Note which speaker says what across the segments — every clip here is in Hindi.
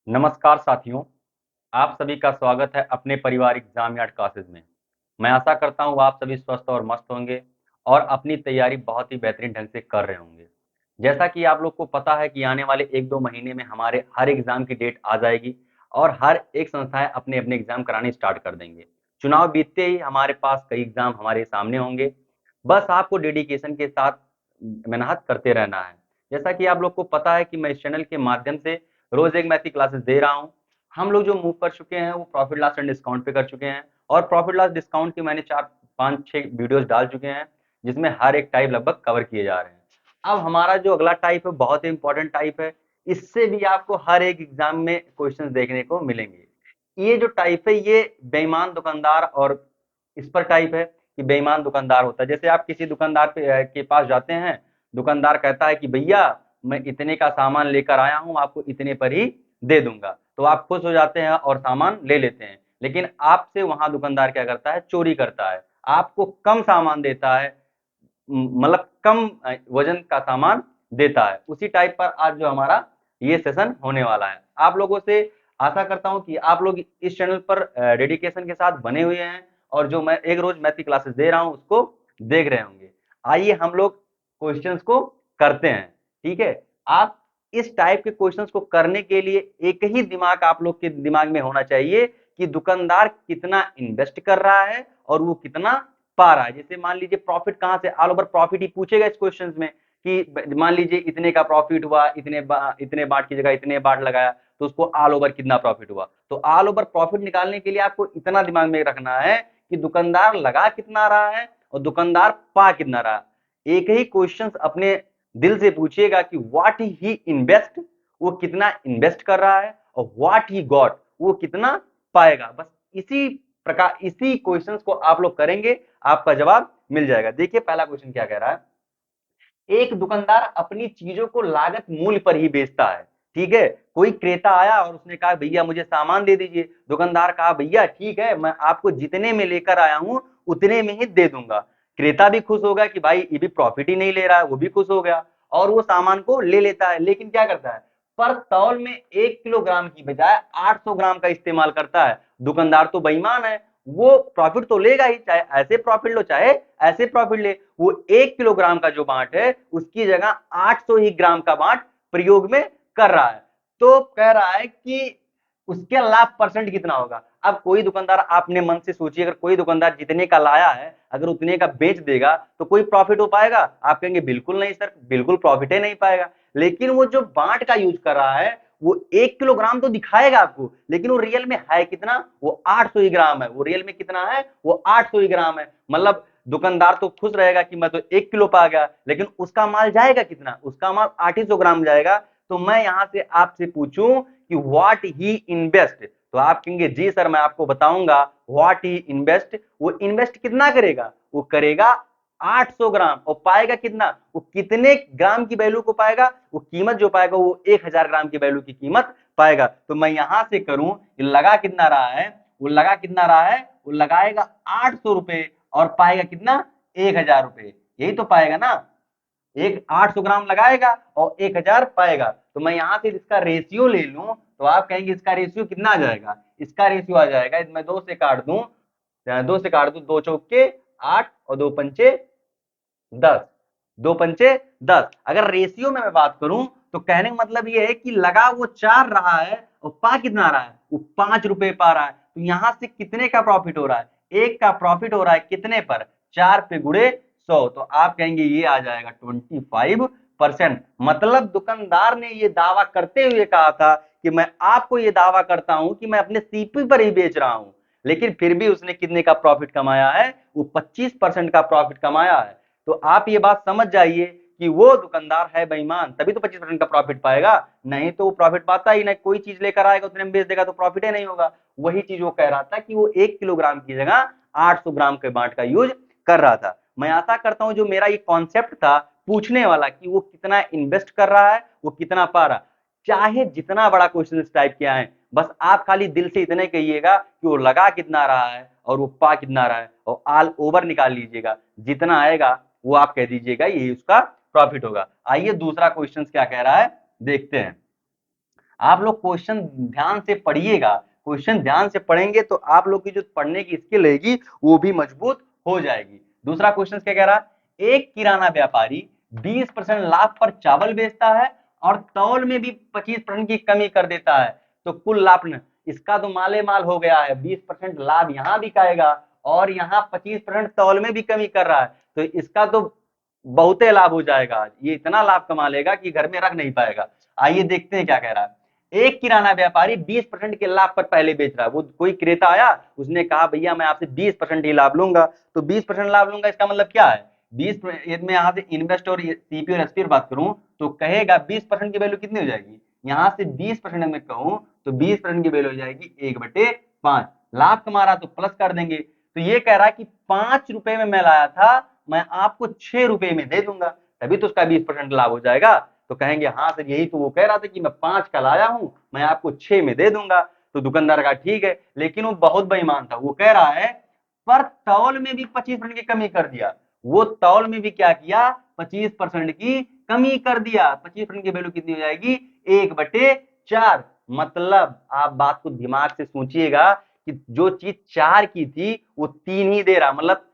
Speaker 1: नमस्कार साथियों, आप सभी का स्वागत है अपने पारिवारिक एग्जाम यार्ड क्लासेस में। मैं आशा करता हूँ आप सभी स्वस्थ और मस्त होंगे और अपनी तैयारी बहुत ही बेहतरीन ढंग से कर रहे होंगे। जैसा कि आप लोग को पता है कि आने वाले 1-2 महीने में हमारे हर एग्जाम की डेट आ जाएगी और हर एक संस्थाएं अपने-अपने एग्जाम कराने स्टार्ट कर देंगे। चुनाव बीतते ही हमारे पास कई एग्जाम हमारे सामने होंगे। बस आपको डेडिकेशन के साथ मेहनत करते रहना है। जैसा कि आप लोग को पता है कि मैं इस चैनल के माध्यम से रोज एक मैथ की क्लासेस दे रहा हूँ। हम लोग जो मूव कर चुके हैं वो प्रॉफिट लॉस एंड डिस्काउंट पे कर चुके हैं और प्रॉफिट लॉस डिस्काउंट की मैंने 4-5-6 वीडियोस डाल चुके हैं जिसमें हर एक टाइप लगभग कवर किए जा रहे हैं। अब हमारा जो अगला टाइप है बहुत ही इंपॉर्टेंट टाइप है। इससे भी आपको हर एक एग्जाम में क्वेश्चन देखने को मिलेंगे। ये जो टाइप है ये बेईमान दुकानदार और इस पर टाइप है कि बेईमान दुकानदार होता है। जैसे आप किसी दुकानदार के पास जाते हैं, दुकानदार कहता है कि भैया मैं इतने का सामान लेकर आया हूँ, आपको इतने पर ही दे दूंगा। तो आप खुश हो जाते हैं और सामान ले लेते हैं। लेकिन आपसे वहां दुकानदार क्या करता है, चोरी करता है, आपको कम सामान देता है, मतलब कम वजन का सामान देता है। उसी टाइप पर आज जो हमारा ये सेशन होने वाला है। आप लोगों से आशा करता हूं कि आप लोग इस चैनल पर डेडिकेशन के साथ बने हुए हैं और जो मैं एक रोज मैथ की क्लासेस दे रहा हूं उसको देख रहे होंगे। आइए हम लोग क्वेश्चंस को करते हैं। ठीक है, आप इस टाइप के क्वेश्चंस को करने के लिए एक ही दिमाग आप लोग के दिमाग में होना चाहिए कि दुकानदार कितना इन्वेस्ट कर रहा है और वो कितना पा रहा है। जैसे मान लीजिए प्रॉफिट कहां से, ऑल ओवर प्रॉफिट ही पूछेगा इस क्वेश्चन में कि मान लीजिए इतने का प्रॉफिट हुआ, इतने बाट की जगह इतने बाट लगाया तो उसको ऑल ओवर कितना प्रॉफिट हुआ। तो ऑल ओवर प्रॉफिट निकालने के लिए आपको इतना दिमाग में रखना है कि दुकानदार लगा कितना रहा है और दुकानदार पा कितना रहा है। एक ही क्वेश्चन अपने दिल से पूछिएगा कि व्हाट ही इन्वेस्ट, वो कितना इन्वेस्ट कर रहा है, और व्हाट ही गॉट, वो कितना पाएगा। बस इसी प्रकार इसी क्वेश्चंस को आप लोग करेंगे, आपका जवाब मिल जाएगा। देखिए पहला क्वेश्चन क्या कह रहा है। एक दुकानदार अपनी चीजों को लागत मूल्य पर ही बेचता है। ठीक है, कोई क्रेता आया और उसने कहा भैया मुझे सामान दे दीजिए। दुकानदार कहा भैया ठीक है, मैं आपको जितने में लेकर आया हूं उतने में ही दे दूंगा। क्रेता भी खुश होगा कि भाई ये भी प्रॉफिट ही नहीं ले रहा है, वो भी खुश हो गया और वो सामान को ले लेता है। लेकिन क्या करता है, पर तौल में 1 किलोग्राम की बजाय 800 ग्राम का इस्तेमाल करता है। दुकानदार तो बेईमान है, वो प्रॉफिट तो लेगा ही, चाहे ऐसे प्रॉफिट लो चाहे ऐसे प्रॉफिट ले। वो 1 किलोग्राम का जो बांट है उसकी जगह 800 ही ग्राम का बांट प्रयोग में कर रहा है। तो कह रहा है कि उसके लाभ परसेंट कितना होगा। अब कोई दुकानदार, आपने मन से सोचिए, अगर कोई दुकानदार जितने का लाया है अगर उतने का बेच देगा तो कोई प्रॉफिट हो पाएगा? आप कहेंगे बिल्कुल नहीं सर, बिल्कुल प्रॉफिट ही नहीं पाएगा। लेकिन वो जो बांट का यूज कर रहा है वो 1 किलोग्राम तो दिखाएगा आपको, लेकिन वो रियल में है कितना, वो 800 ही ग्राम है। वो रियल में कितना है, वो 800 ही ग्राम है। मतलब दुकानदार तो खुश रहेगा कि मैं तो 1 किलो पा गया, लेकिन उसका माल जाएगा कितना, उसका माल 800 ग्राम जाएगा। तो मैं यहां से आपसे पूछूं कि व्हाट ही इन्वेस्ट, तो आप कहेंगे जी सर मैं आपको बताऊंगा व्हाट ही इन्वेस्ट। वो इन्वेस्ट कितना करेगा, वो करेगा 800 ग्राम और पाएगा कितना, वो कितने ग्राम की वैल्यू को पाएगा, वो कीमत जो पाएगा वो 1000 ग्राम की वैल्यू की कीमत पाएगा। तो मैं यहां से करूं, लगा कितना रहा है, वो लगा कितना रहा है, वो लगाएगा 800 रुपए और पाएगा कितना, 1000 रुपए। यही तो पाएगा ना, एक 800 ग्राम लगाएगा और 1000 पाएगा। तो मैं यहां से इसका रेशियो ले लूं तो आप कहेंगे इसका रेशियो कितना आ जाएगा, इसका रेशियो आ जाएगा, मैं दो से काट दूं, दो से काट दूं, दो चौके 8 और दो पंचे 10, दो पंचे 10। अगर रेशियो में मैं बात करूं तो कहने का मतलब ये है कि लगा वो 4 रहा है और पा कितना रहा है, वो 5 रुपए पा रहा है। तो यहां से कितने का प्रॉफिट हो रहा है, एक का प्रॉफिट हो रहा है कितने पर, 4 पे गुड़े 100। तो आप कहेंगे ये आ जाएगा 25%। मतलब दुकानदार ने ये दावा करते हुए कहा था कि मैं आपको ये दावा करता हूं कि मैं अपने सीपी पर ही बेच रहा हूं, लेकिन फिर भी उसने कितने का प्रॉफिट कमाया है, वो 25% का प्रॉफिट कमाया है। तो आप ये बात समझ जाइए कि वो दुकानदार है बेईमान, तभी तो 25% का प्रॉफिट पाएगा, नहीं तो वो प्रॉफिट पाता ही नहीं। कोई चीज लेकर आएगा उतने में बेच देगा तो प्रॉफिट ही नहीं होगा। वही चीज वो कह रहा था कि वो 1 किलोग्राम की जगह 800 ग्राम के बांट का यूज कर रहा था। मैं आशा करता हूं जो मेरा ये कॉन्सेप्ट था पूछने वाला कि वो कितना इन्वेस्ट कर रहा है, वो कितना पा रहा, चाहे जितना बड़ा क्वेश्चन इस टाइप के आए, बस आप खाली दिल से इतने कहिएगा कि वो लगा कितना रहा है और वो पा कितना रहा है, और ऑल ओवर निकाल लीजिएगा। जितना आएगा वो आप कह दीजिएगा ये उसका प्रॉफिट होगा। आइए दूसरा क्वेश्चन क्या कह रहा है देखते हैं। आप लोग क्वेश्चन ध्यान से पढ़िएगा, क्वेश्चन ध्यान से पढ़ेंगे तो आप लोग की जो पढ़ने की स्किल रहेगी वो भी मजबूत हो जाएगी। दूसरा क्वेश्चन क्या कह रहा है, एक किराना व्यापारी 20% लाभ पर चावल बेचता है और तौल में भी 25% की कमी कर देता है, तो कुल लाभ न, इसका तो माले माल हो गया है, 20% लाभ यहाँ भी खाएगा और यहाँ 25% तौल में भी कमी कर रहा है, तो इसका तो बहुते लाभ हो जाएगा, ये इतना लाभ कमा लेगा कि घर में रख नहीं पाएगा। आइए देखते हैं क्या कह रहा है। एक किराना व्यापारी 20% के लाभ पर पहले बेच रहा है, वो कोई क्रेता आया, उसने कहा भैया मैं आपसे 20% ही लाभ लूंगा, तो 20% लाभ लूंगा इसका मतलब क्या है, 20 में यहाँ से इन्वेस्ट और सीपी और एसपी बात करूं तो कहेगा 20% की वैल्यू कितनी हो जाएगी, यहाँ से 20% में कहूं तो 20% की वैल्यू हो जाएगी 1/5। लाभ कमा रहा तो प्लस कर देंगे, तो ये कह रहा है कि 5 रुपए में मैं लाया था, मैं आपको 6 रुपए में दे दूंगा, तभी तो उसका 20% लाभ हो जाएगा। तो कहेंगे हाँ सर यही तो वो कह रहा था कि मैं 5 का लाया हूं, मैं आपको 6 में दे दूंगा। तो दुकानदार का ठीक है, लेकिन वो बहुत बेईमान था, वो कह रहा है पर तौल में भी 25% की कमी कर दिया, वो तौल में भी क्या किया, 25% की कमी कर दिया, 25% की वैल्यू कितनी हो जाएगी, 1/4। मतलब आप बात को दिमाग से सोचिएगा कि जो चीज 4 की थी वो 3 ही दे रहा, मतलब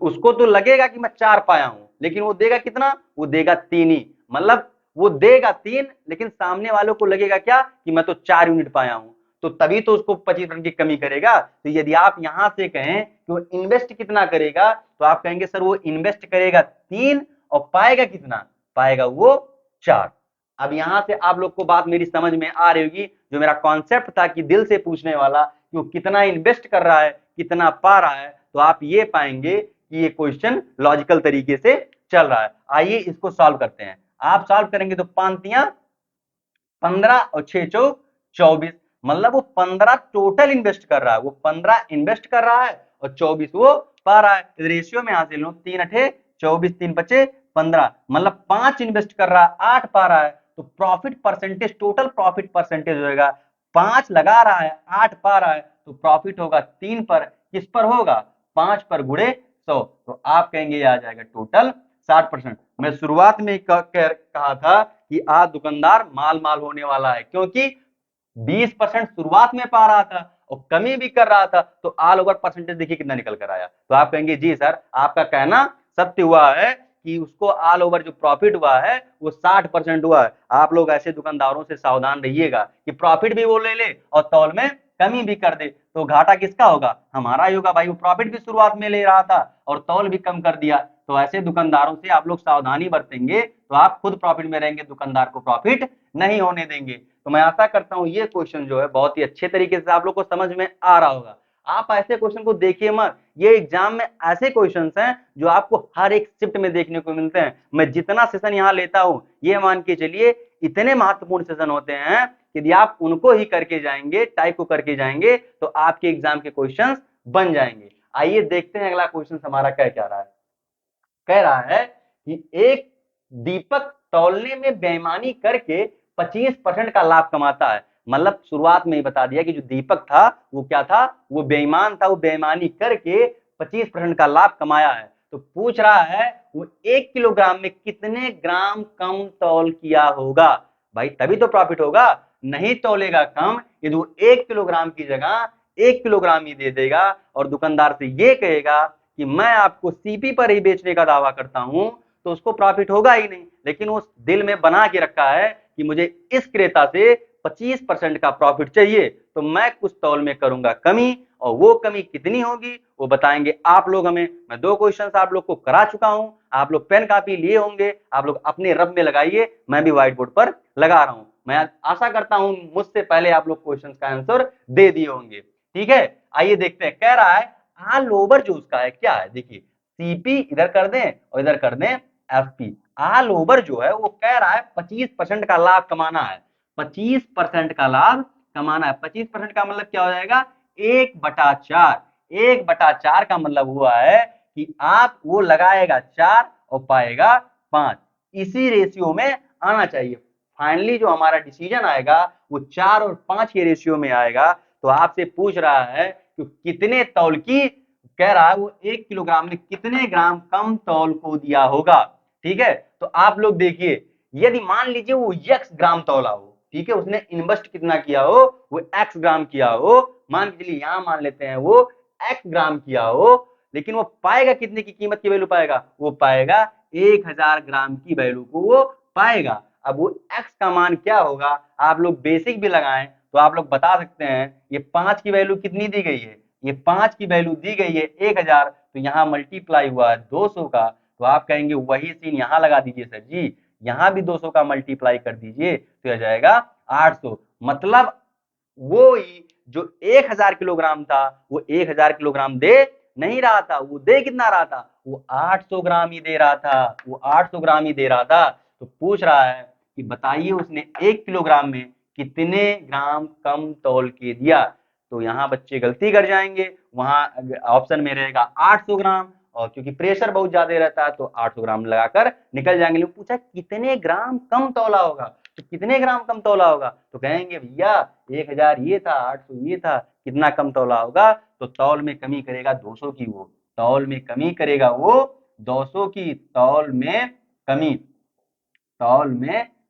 Speaker 1: उसको तो लगेगा कि मैं 4 पाया हूं, लेकिन वो देगा कितना, वो देगा 3 ही, मतलब वो देगा 3 लेकिन सामने वालों को लगेगा क्या कि मैं तो 4 यूनिट पाया हूं, तो तभी तो उसको 25% की कमी करेगा। तो यदि आप यहां से कहें कि वो इन्वेस्ट कितना करेगा, तो आप कहेंगे सर वो इन्वेस्ट करेगा 3 और पाएगा कितना, पाएगा वो 4। अब यहां से आप लोग को बात मेरी समझ में आ रही होगी, जो मेरा कॉन्सेप्ट था कि दिल से पूछने वाला कि वो कितना इन्वेस्ट कर रहा है कितना पा रहा है, तो आप ये पाएंगे कि ये क्वेश्चन लॉजिकल तरीके से चल रहा है। आइए इसको सॉल्व करते हैं। आप सॉल्व करेंगे तो 5 और 6 चौक 24, मतलब वो 15 टोटल इन्वेस्ट कर रहा है, वो 15 इन्वेस्ट कर रहा है और 24 वो पा रहा है। रेशियो में यहां से लो, 3 × 8 = 24, 3 × 5 = 15, मतलब 5 इन्वेस्ट कर रहा है 8 पा रहा है, तो profit percentage, total profit percentage होगा, 5 लगा रहा है 8 पा रहा है, तो प्रॉफिट होगा 3 पर, किस पर होगा, 5 पर गुणे 100, तो आप कहेंगे ये आ जाएगा टोटल 60%। मैं शुरुआत में कहा था कि आज दुकानदार माल माल होने वाला है, क्योंकि 20% शुरुआत में पा रहा था और कमी भी कर रहा था, तो ऑल ओवर परसेंटेज देखिए कितना निकल कर आया। तो आप कहेंगे जी सर आपका कहना सत्य हुआ है कि उसको ऑल ओवर जो प्रॉफिट हुआ है वो 60% हुआ है। आप लोग ऐसे दुकानदारों से सावधान रहिएगा कि प्रॉफिट भी वो ले ले और तौल में कमी भी कर दे, तो घाटा किसका होगा, हमारा ही होगा भाई, वो प्रॉफिट भी शुरुआत में ले रहा था और तौल भी कम कर दिया। तो ऐसे दुकानदारों से आप लोग सावधानी बरतेंगे तो आप खुद प्रॉफिट में रहेंगे, दुकानदार को प्रॉफिट नहीं होने देंगे। तो मैं आशा करता हूं ये क्वेश्चन जो है बहुत ही अच्छे तरीके से आप लोग को समझ में आ रहा होगा। आप ऐसे क्वेश्चन को देखिए मत, ये एग्जाम में ऐसे क्वेश्चंस हैं जो आपको हर एक शिफ्ट में देखने को मिलते हैं। मैं जितना सेशन यहाँ लेता हूं ये मान के चलिए इतने महत्वपूर्ण सेशन होते हैं, यदि आप उनको ही करके जाएंगे, टाइप को करके जाएंगे तो आपके एग्जाम के क्वेश्चंस बन जाएंगे। आइए देखते हैं अगला क्वेश्चन हमारा क्या रहा है। कह रहा है कि एक दीपक तौलने में बेईमानी करके 25% का लाभ कमाता है, मतलब शुरुआत में ही बता दिया कि जो दीपक था वो क्या था, वो बेईमान था, वो बेईमानी करके 25% का लाभ कमाया है। तो पूछ रहा है वो 1 किलोग्राम में कितने ग्राम कम तौल किया होगा, भाई तभी तो प्रॉफिट होगा, नहीं तौलेगा कम, यदि वो 1 किलोग्राम की जगह 1 किलोग्राम ही दे देगा और दुकानदार से ये कहेगा कि मैं आपको सीपी पर ही बेचने का दावा करता हूं, तो उसको प्रॉफिट होगा ही नहीं। लेकिन वो दिल में बना के रखा है कि मुझे इस क्रेता से 25% का प्रॉफिट चाहिए, तो मैं कुछ तौल में करूंगा कमी, और वो कमी कितनी होगी वो बताएंगे आप लोग हमें। मैं 2 क्वेश्चन आप लोग को करा चुका हूं, आप लोग पेन कॉपी लिए होंगे, आप लोग अपने रब में लगाइए, मैं भी व्हाइट बोर्ड पर लगा रहा हूं। मैं आशा करता हूं मुझसे पहले आप लोग क्वेश्चन का आंसर दे दिए होंगे। ठीक है, आइए देखते हैं। कह रहा है ऑल ओवर जो उसका है क्या है, देखिए सीपी इधर कर दें और इधर कर दें एफपी, ऑल ओवर जो है वो कह रहा है 25% का लाभ कमाना है, 25% का लाभ कमाना है। 25% का मतलब क्या हो जाएगा, 1/4, 1/4 का मतलब हुआ है कि आप वो लगाएगा 4 और पाएगा 5, इसी रेशियो में आना चाहिए। फाइनली जो हमारा डिसीजन आएगा वो 4 और 5 के रेशियो में आएगा। तो आपसे पूछ रहा है कि कितने तौल की, कह रहा है वो 1 किलोग्राम में कितने ग्राम कम तौल को दिया होगा। ठीक है, तो आप लोग देखिए यदि मान लीजिए वो x ग्राम तौला हो, ठीक है, उसने इन्वेस्ट कितना किया हो, वो x ग्राम किया हो, मान के चलिए यहां मान लेते हैं वो x ग्राम किया हो, लेकिन वो पाएगा कितने की कीमत की वैल्यू पाएगा, वो पाएगा 1000 ग्राम की वैल्यू को वो पाएगा। अब वो x का मान क्या होगा, आप लोग बेसिक भी लगाएं तो आप लोग बता सकते हैं, ये 5 की वैल्यू कितनी दी गई है, ये 5 की वैल्यू दी गई है 1000, तो यहाँ मल्टीप्लाई हुआ है 200 का, तो आप कहेंगे वही सीन यहाँ लगा दीजिए सर जी, यहाँ भी 200 का मल्टीप्लाई कर दीजिए तो यह जाएगा 800। मतलब वो ही जो 1000 किलोग्राम था वो 1000 किलोग्राम दे नहीं रहा था, वो दे कितना रहा था, वो 800 ग्राम ही दे रहा था, वो 800 ग्राम ही दे रहा था। तो पूछ रहा है कि बताइए उसने 1 किलोग्राम में कितने ग्राम कम तौल के दिया। तो यहाँ बच्चे गलती कर जाएंगे, वहां ऑप्शन में रहेगा 800 ग्राम, और क्योंकि प्रेशर बहुत ज्यादा रहता है तो 800 ग्राम लगाकर निकल जाएंगे। लेकिन पूछा कितने ग्राम कम तौला होगा, तो कितने ग्राम कम तौला होगा, तो कहेंगे भैया 1000 ये था, 800 ये था, कितना कम तौला होगा, तो तौल में कमी करेगा 200 की, वो तौल में कमी करेगा वो 200 की, तौल में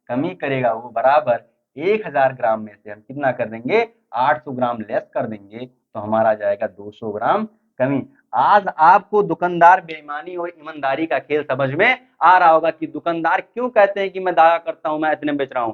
Speaker 1: कमी करेगा वो बराबर 1000 ग्राम में से हम कितना कर देंगे, 800 ग्राम लेस कर देंगे, तो हमारा जाएगा 200 ग्राम कमी। आज आपको दुकानदार बेईमानी और ईमानदारी का खेल समझ में आ रहा होगा कि दुकानदार क्यों कहते हैं कि मैं दावा करता हूं मैं इतने बेच रहा हूं।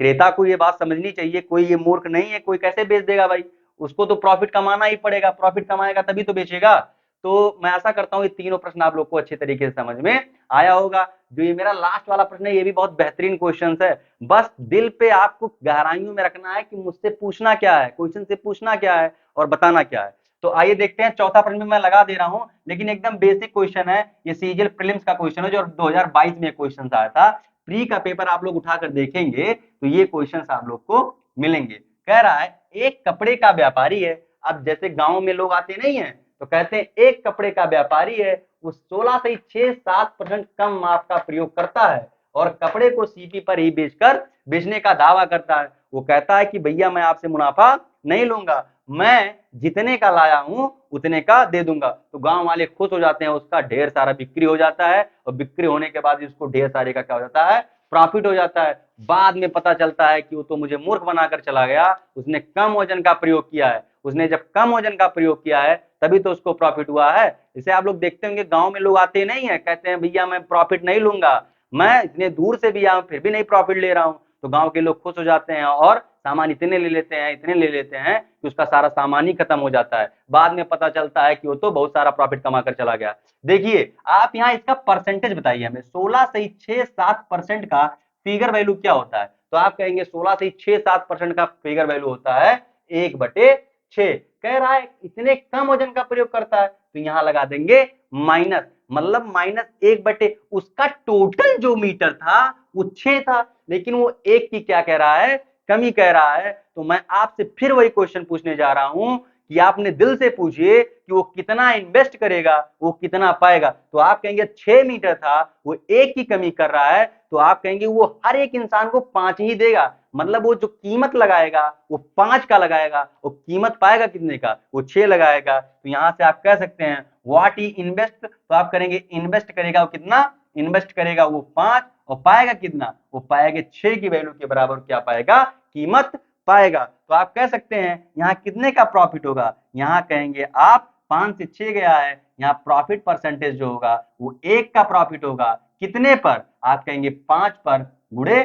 Speaker 1: क्रेता को ये बात समझनी चाहिए, कोई ये मूर्ख नहीं है, कोई कैसे बेच देगा भाई, उसको तो प्रॉफिट कमाना ही पड़ेगा, प्रॉफिट कमाएगा तभी तो बेचेगा। तो मैं आशा करता हूँ ये तीनों प्रश्न आप लोग को अच्छे तरीके से समझ में आया होगा। जो ये मेरा लास्ट वाला प्रश्न है ये भी बहुत बेहतरीन क्वेश्चन है, बस दिल पे आपको गहराइयों में रखना है कि मुझसे पूछना क्या है, क्वेश्चन से पूछना क्या है और बताना क्या है। तो आइए देखते हैं, चौथा प्रश्न मैं लगा दे रहा हूं, लेकिन एकदम बेसिक क्वेश्चन है, ये सीजीएल प्रीलिम्स का क्वेश्चन है जो 2022 में क्वेश्चन आया था। प्री का पेपर आप लोग उठाकर देखेंगे तो ये क्वेश्चन आप लोग को मिलेंगे। कह रहा है एक कपड़े का व्यापारी है, अब जैसे गांव में लोग आते नहीं है तो कहते हैं एक कपड़े का व्यापारी है, वो 16 से 6-7% कम माप का प्रयोग करता है और कपड़े को सीपी पर ही बेचने का दावा करता है। वो कहता है कि भैया मैं आपसे मुनाफा नहीं लूंगा, मैं जितने का लाया हूं उतने का दे दूंगा। तो गांव वाले खुश हो जाते हैं, उसका ढेर सारा बिक्री हो जाता है और बिक्री होने के बाद उसको ढेर सारे का क्या हो जाता है, प्रॉफिट हो जाता है। बाद में पता चलता है कि वो तो मुझे मूर्ख बनाकर चला गया, उसने कम वजन का प्रयोग किया है, उसने जब कम वजन का प्रयोग किया है तभी तो उसको प्रॉफिट हुआ है। इसे आप लोग देखते होंगे गांव में लोग आते नहीं है, कहते हैं भैया मैं प्रॉफिट नहीं लूंगा, मैं इतने दूर से भी आऊं फिर भी नहीं प्रॉफिट ले रहा हूं। तो गांव के लोग खुश हो जाते हैं और सामान इतने ले लेते हैं, इतने ले लेते हैं कि उसका सारा सामान ही खत्म हो जाता है। बाद में पता चलता है कि वो तो बहुत सारा प्रॉफिट कमा कर चला गया। देखिए आप यहाँ इसका परसेंटेज बताइए हमें, 16 से 6-7% का फिगर वैल्यू क्या होता है, तो आप कहेंगे 16 से 6-7% का फिगर वैल्यू होता है 1/6। कह रहा है इतने कम वजन का प्रयोग करता है तो यहां लगा देंगे माइनस, मतलब -1/, उसका टोटल जो मीटर था वो 6 था, लेकिन वो एक की क्या कह रहा है, कमी कह रहा है। तो मैं आपसे फिर वही क्वेश्चन पूछने जा रहा हूं कि आपने दिल से पूछिए कि वो कितना इन्वेस्ट करेगा, वो कितना पाएगा। तो आप कहेंगे 6 मीटर था, वो एक की कमी कर रहा है, तो आप कहेंगे वो हर एक इंसान को 5 ही देगा, मतलब वो जो कीमत लगाएगा वो 5 का लगाएगा, वो कीमत पाएगा कितने का, वो 6 लगाएगा। तो यहां से आप कह सकते हैं व्हाट ही इन्वेस्ट, तो आप करेंगे इन्वेस्ट करेगा वो कितना, इन्वेस्ट करेगा वो 5 और पाएगा कितना, वो पाएगा 6 की वैल्यू के बराबर क्या पाएगा, कीमत पाएगा। तो आप कह सकते हैं यहाँ कितने का प्रॉफिट होगा, यहाँ कहेंगे आप 5 से 6 गया है, यहाँ प्रॉफिट परसेंटेज जो होगा वो 1 का प्रॉफिट होगा, कितने पर, आप कहेंगे 5 पर गुणे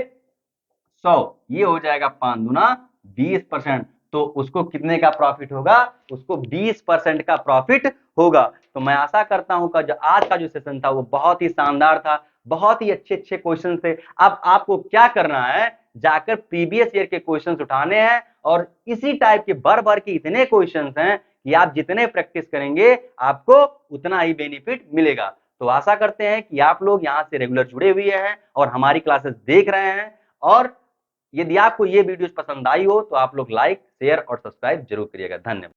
Speaker 1: 100, ये हो जाएगा 5 दूना 20%। तो उसको कितने का प्रॉफिट होगा, उसको 20% का प्रॉफिट होगा। तो मैं आशा करता हूं कि आज का जो सेशन था वो बहुत ही शानदार था, बहुत ही अच्छे अच्छे क्वेश्चन थे। अब आपको क्या करना है, जाकर प्रीवियस ईयर के क्वेश्चंस उठाने हैं और इसी टाइप के भर भर के इतने क्वेश्चंस हैं कि आप जितने प्रैक्टिस करेंगे आपको उतना ही बेनिफिट मिलेगा। तो आशा करते हैं कि आप लोग यहाँ से रेगुलर जुड़े हुए हैं और हमारी क्लासेस देख रहे हैं, और यदि आपको ये वीडियोस पसंद आई हो तो आप लोग लाइक शेयर और सब्सक्राइब जरूर करिएगा। धन्यवाद।